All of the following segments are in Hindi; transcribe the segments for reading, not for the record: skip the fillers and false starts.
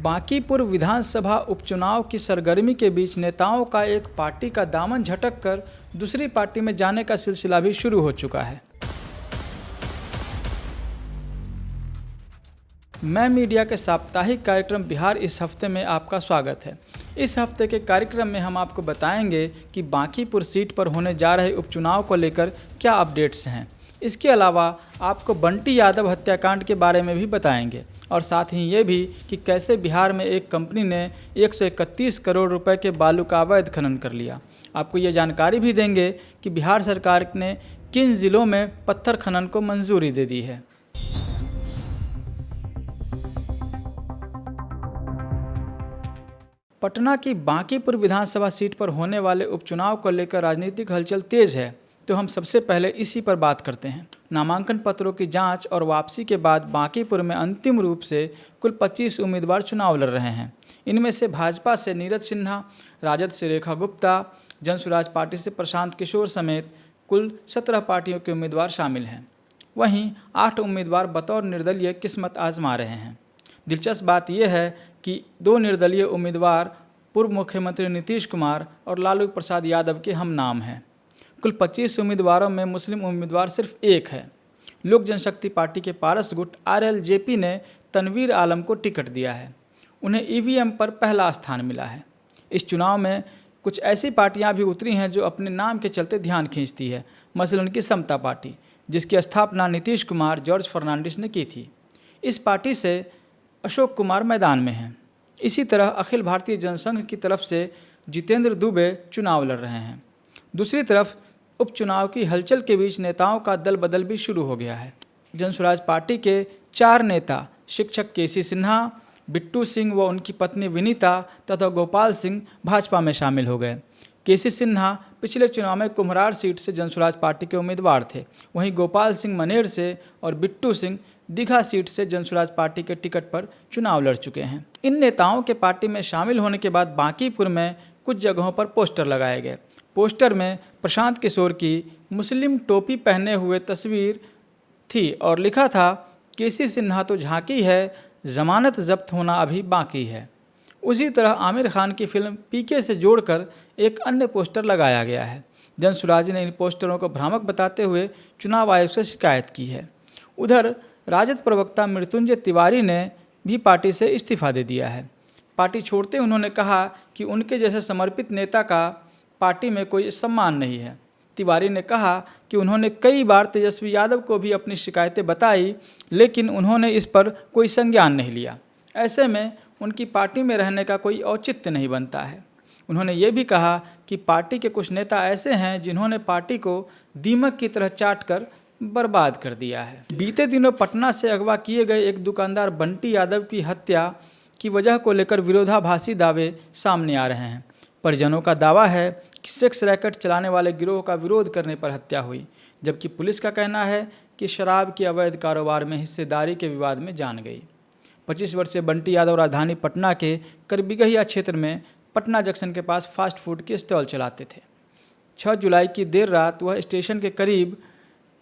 बांकीपुर विधानसभा उपचुनाव की सरगर्मी के बीच नेताओं का एक पार्टी का दामन झटक कर दूसरी पार्टी में जाने का सिलसिला भी शुरू हो चुका है। मैं मीडिया के साप्ताहिक कार्यक्रम बिहार इस हफ्ते में आपका स्वागत है। इस हफ्ते के कार्यक्रम में हम आपको बताएंगे कि बांकीपुर सीट पर होने जा रहे उपचुनाव को लेकर क्या अपडेट्स हैं। इसके अलावा आपको बंटी यादव हत्याकांड के बारे में भी बताएंगे और साथ ही ये भी कि कैसे बिहार में एक कंपनी ने 131 करोड़ रुपए के बालू का अवैध खनन कर लिया। आपको ये जानकारी भी देंगे कि बिहार सरकार ने किन जिलों में पत्थर खनन को मंजूरी दे दी है। पटना की बांकीपुर विधानसभा सीट पर होने वाले उपचुनाव को लेकर राजनीतिक हलचल तेज है, तो हम सबसे पहले इसी पर बात करते हैं। नामांकन पत्रों की जांच और वापसी के बाद बांकीपुर में अंतिम रूप से कुल 25 उम्मीदवार चुनाव लड़ रहे हैं। इनमें से भाजपा से नीरज सिन्हा, राजद से रेखा गुप्ता, जनसुराज पार्टी से प्रशांत किशोर समेत कुल 17 पार्टियों के उम्मीदवार शामिल हैं। वहीं 8 उम्मीदवार बतौर निर्दलीय किस्मत आजमा रहे हैं। दिलचस्प बात यह है कि 2 निर्दलीय उम्मीदवार पूर्व मुख्यमंत्री नीतीश कुमार और लालू प्रसाद यादव के हम नाम हैं। कुल 25 उम्मीदवारों में मुस्लिम उम्मीदवार सिर्फ एक है। लोक जनशक्ति पार्टी के पारस गुट RLJP ने तनवीर आलम को टिकट दिया है। उन्हें EVM पर पहला स्थान मिला है। इस चुनाव में कुछ ऐसी पार्टियां भी उतरी हैं जो अपने नाम के चलते ध्यान खींचती है। मसलन की समता पार्टी, जिसकी स्थापना नीतीश कुमार, जॉर्ज फर्नांडिस ने की थी। इस पार्टी से अशोक कुमार मैदान में हैं। इसी तरह अखिल भारतीय जनसंघ की तरफ से जितेंद्र दुबे चुनाव लड़ रहे हैं। दूसरी तरफ उपचुनाव की हलचल के बीच नेताओं का दल बदल भी शुरू हो गया है। जनसुराज पार्टी के 4 नेता शिक्षक KC सिन्हा, बिट्टू सिंह व उनकी पत्नी विनीता तथा गोपाल सिंह भाजपा में शामिल हो गए। KC सिन्हा पिछले चुनाव में कुम्हरार सीट से जनसुराज पार्टी के उम्मीदवार थे। वहीं गोपाल सिंह मनेर से और बिट्टू सिंह दीघा सीट से जनसुराज पार्टी के टिकट पर चुनाव लड़ चुके हैं। इन नेताओं के पार्टी में शामिल होने के बाद बांकीपुर में कुछ जगहों पर पोस्टर लगाए गए। पोस्टर में प्रशांत किशोर की मुस्लिम टोपी पहने हुए तस्वीर थी और लिखा था, KC सिन्हा तो झांकी है, जमानत जब्त होना अभी बाकी है। उसी तरह आमिर खान की फिल्म PK से जोड़कर एक अन्य पोस्टर लगाया गया है। जनसुराज ने इन पोस्टरों को भ्रामक बताते हुए चुनाव आयोग से शिकायत की है। उधर राजद प्रवक्ता मृत्युंजय तिवारी ने भी पार्टी से इस्तीफा दे दिया है। पार्टी छोड़ते उन्होंने कहा कि उनके जैसे समर्पित नेता का पार्टी में कोई सम्मान नहीं है। तिवारी ने कहा कि उन्होंने कई बार तेजस्वी यादव को भी अपनी शिकायतें बताई, लेकिन उन्होंने इस पर कोई संज्ञान नहीं लिया। ऐसे में उनकी पार्टी में रहने का कोई औचित्य नहीं बनता है। उन्होंने ये भी कहा कि पार्टी के कुछ नेता ऐसे हैं जिन्होंने पार्टी को दीमक की तरह चाट कर बर्बाद कर दिया है। बीते दिनों पटना से अगवा किए गए एक दुकानदार बंटी यादव की हत्या की वजह को लेकर विरोधाभासी दावे सामने आ रहे हैं। परिजनों का दावा है कि सेक्स रैकेट चलाने वाले गिरोह का विरोध करने पर हत्या हुई, जबकि पुलिस का कहना है कि शराब के अवैध कारोबार में हिस्सेदारी के विवाद में जान गई। 25 वर्षीय बंटी यादव राजधानी पटना के करबिगहिया क्षेत्र में पटना जंक्शन के पास फास्ट फूड के स्टॉल चलाते थे। 6 जुलाई की देर रात वह स्टेशन के करीब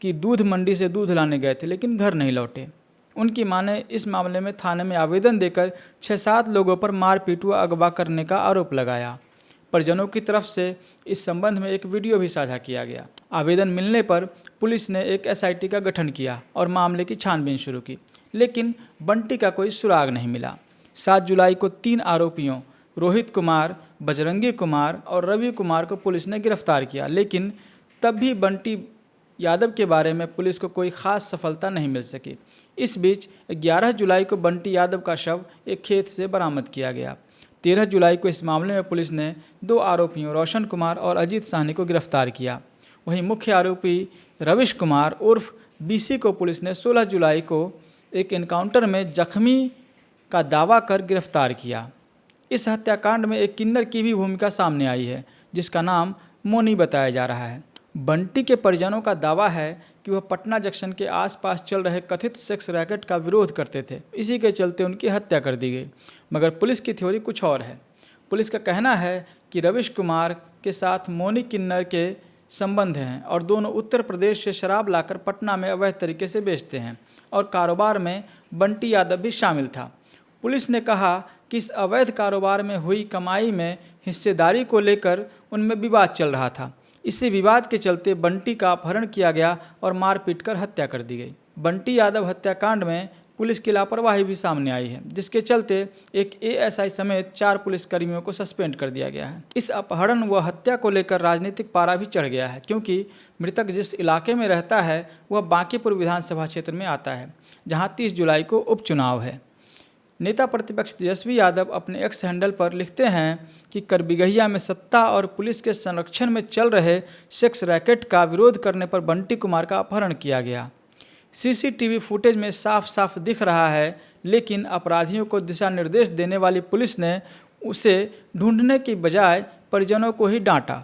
की दूध मंडी से दूध लाने गए थे, लेकिन घर नहीं लौटे। उनकी मां ने इस मामले में थाने में आवेदन देकर 6-7 लोगों पर मारपीट व अगवा करने का आरोप लगाया। परिजनों की तरफ से इस संबंध में एक वीडियो भी साझा किया गया। आवेदन मिलने पर पुलिस ने एक SIT का गठन किया और मामले की छानबीन शुरू की, लेकिन बंटी का कोई सुराग नहीं मिला। 7 जुलाई को 3 आरोपियों रोहित कुमार, बजरंगी कुमार और रवि कुमार को पुलिस ने गिरफ्तार किया, लेकिन तब भी बंटी यादव के बारे में पुलिस को कोई खास सफलता नहीं मिल सकी। इस बीच 11 जुलाई को बंटी यादव का शव एक खेत से बरामद किया गया। 13 जुलाई को इस मामले में पुलिस ने 2 आरोपियों रोशन कुमार और अजीत साहनी को गिरफ्तार किया। वहीं मुख्य आरोपी रविश कुमार उर्फ BC को पुलिस ने 16 जुलाई को एक एनकाउंटर में जख्मी का दावा कर गिरफ्तार किया। इस हत्याकांड में एक किन्नर की भी भूमिका सामने आई है, जिसका नाम मोनी बताया जा रहा है। बंटी के परिजनों का दावा है कि वह पटना जंक्शन के आसपास चल रहे कथित सेक्स रैकेट का विरोध करते थे। इसी के चलते उनकी हत्या कर दी गई, मगर पुलिस की थ्योरी कुछ और है। पुलिस का कहना है कि रविश कुमार के साथ मोनी किन्नर के संबंध हैं और दोनों उत्तर प्रदेश से शराब लाकर पटना में अवैध तरीके से बेचते हैं और कारोबार में बंटी यादव भी शामिल था। पुलिस ने कहा कि इस अवैध कारोबार में हुई कमाई में हिस्सेदारी को लेकर उनमें विवाद चल रहा था। इसी विवाद के चलते बंटी का अपहरण किया गया और मारपीट कर हत्या कर दी गई। बंटी यादव हत्याकांड में पुलिस की लापरवाही भी सामने आई है, जिसके चलते एक एएसआई समेत 4 पुलिसकर्मियों को सस्पेंड कर दिया गया है। इस अपहरण व हत्या को लेकर राजनीतिक पारा भी चढ़ गया है, क्योंकि मृतक जिस इलाके में रहता है वह बांकीपुर विधानसभा क्षेत्र में आता है, जहां 30 जुलाई को उपचुनाव है। नेता प्रतिपक्ष तेजस्वी यादव अपने एक्स हैंडल पर लिखते हैं कि करबिगहिया में सत्ता और पुलिस के संरक्षण में चल रहे सेक्स रैकेट का विरोध करने पर बंटी कुमार का अपहरण किया गया। सीसीटीवी फुटेज में साफ साफ दिख रहा है, लेकिन अपराधियों को दिशा निर्देश देने वाली पुलिस ने उसे ढूंढने की बजाय परिजनों को ही डांटा।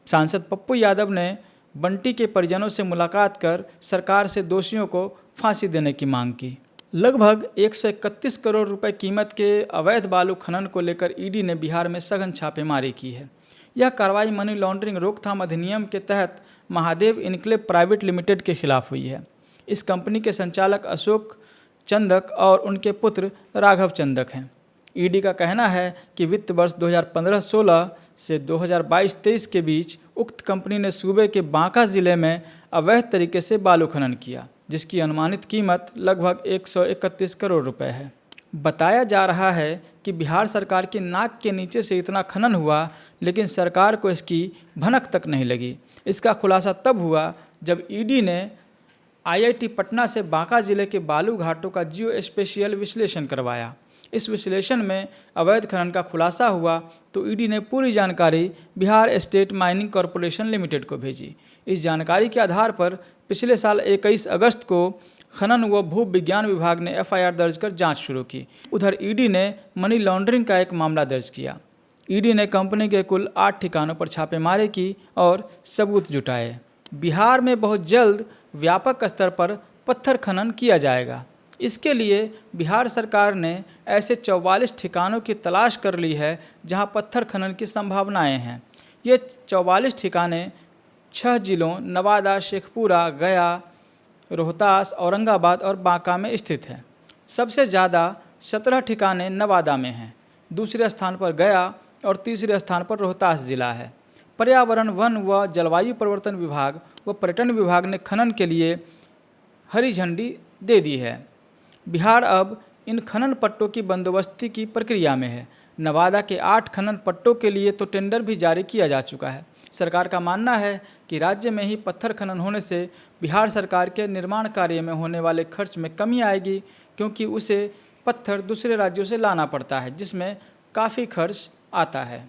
सांसद पप्पू यादव ने बंटी के परिजनों से मुलाकात कर सरकार से दोषियों को फांसी देने की मांग की। लगभग 131 करोड़ रुपए कीमत के अवैध बालू खनन को लेकर ईडी ने बिहार में सघन छापेमारी की है। यह कार्रवाई मनी लॉन्ड्रिंग रोकथाम अधिनियम के तहत महादेव इनक्लेव प्राइवेट लिमिटेड के खिलाफ हुई है। इस कंपनी के संचालक अशोक चंदक और उनके पुत्र राघव चंदक हैं। ईडी का कहना है कि वित्त वर्ष 2015-16 से 2022-23 के बीच उक्त कंपनी ने सूबे के बांका जिले में अवैध तरीके से बालू खनन किया, जिसकी अनुमानित कीमत लगभग 131 करोड़ रुपए है। बताया जा रहा है कि बिहार सरकार की नाक के नीचे से इतना खनन हुआ, लेकिन सरकार को इसकी भनक तक नहीं लगी। इसका खुलासा तब हुआ जब ईडी ने आईआईटी पटना से बांका जिले के बालू घाटों का जियो स्पेशियल विश्लेषण करवाया। इस विश्लेषण में अवैध खनन का खुलासा हुआ तो ईडी ने पूरी जानकारी Bihar state mining corporation limited को भेजी। इस जानकारी के आधार पर पिछले साल 21 अगस्त को खनन व भू विज्ञान विभाग ने एफआईआर दर्ज कर जांच शुरू की। उधर ईडी ने मनी लॉन्ड्रिंग का एक मामला दर्ज किया। ईडी ने कंपनी के कुल 8 ठिकानों पर छापेमारी की और सबूत जुटाए। बिहार में बहुत जल्द व्यापक स्तर पर पत्थर खनन किया जाएगा। इसके लिए बिहार सरकार ने ऐसे 44 ठिकानों की तलाश कर ली है जहां पत्थर खनन की संभावनाएं हैं। ये 44 ठिकाने 6 जिलों नवादा, शेखपुरा, गया, रोहतास, औरंगाबाद और बांका में स्थित है। सबसे ज़्यादा 17 ठिकाने नवादा में हैं, दूसरे स्थान पर गया और तीसरे स्थान पर रोहतास जिला है। पर्यावरण, वन व जलवायु परिवर्तन विभाग व पर्यटन विभाग ने खनन के लिए हरी झंडी दे दी है। बिहार अब इन खनन पट्टों की बंदोबस्ती की प्रक्रिया में है। नवादा के 8 खनन पट्टों के लिए तो टेंडर भी जारी किया जा चुका है। सरकार का मानना है कि राज्य में ही पत्थर खनन होने से बिहार सरकार के निर्माण कार्य में होने वाले खर्च में कमी आएगी, क्योंकि उसे पत्थर दूसरे राज्यों से लाना पड़ता है, जिसमें काफ़ी खर्च आता है।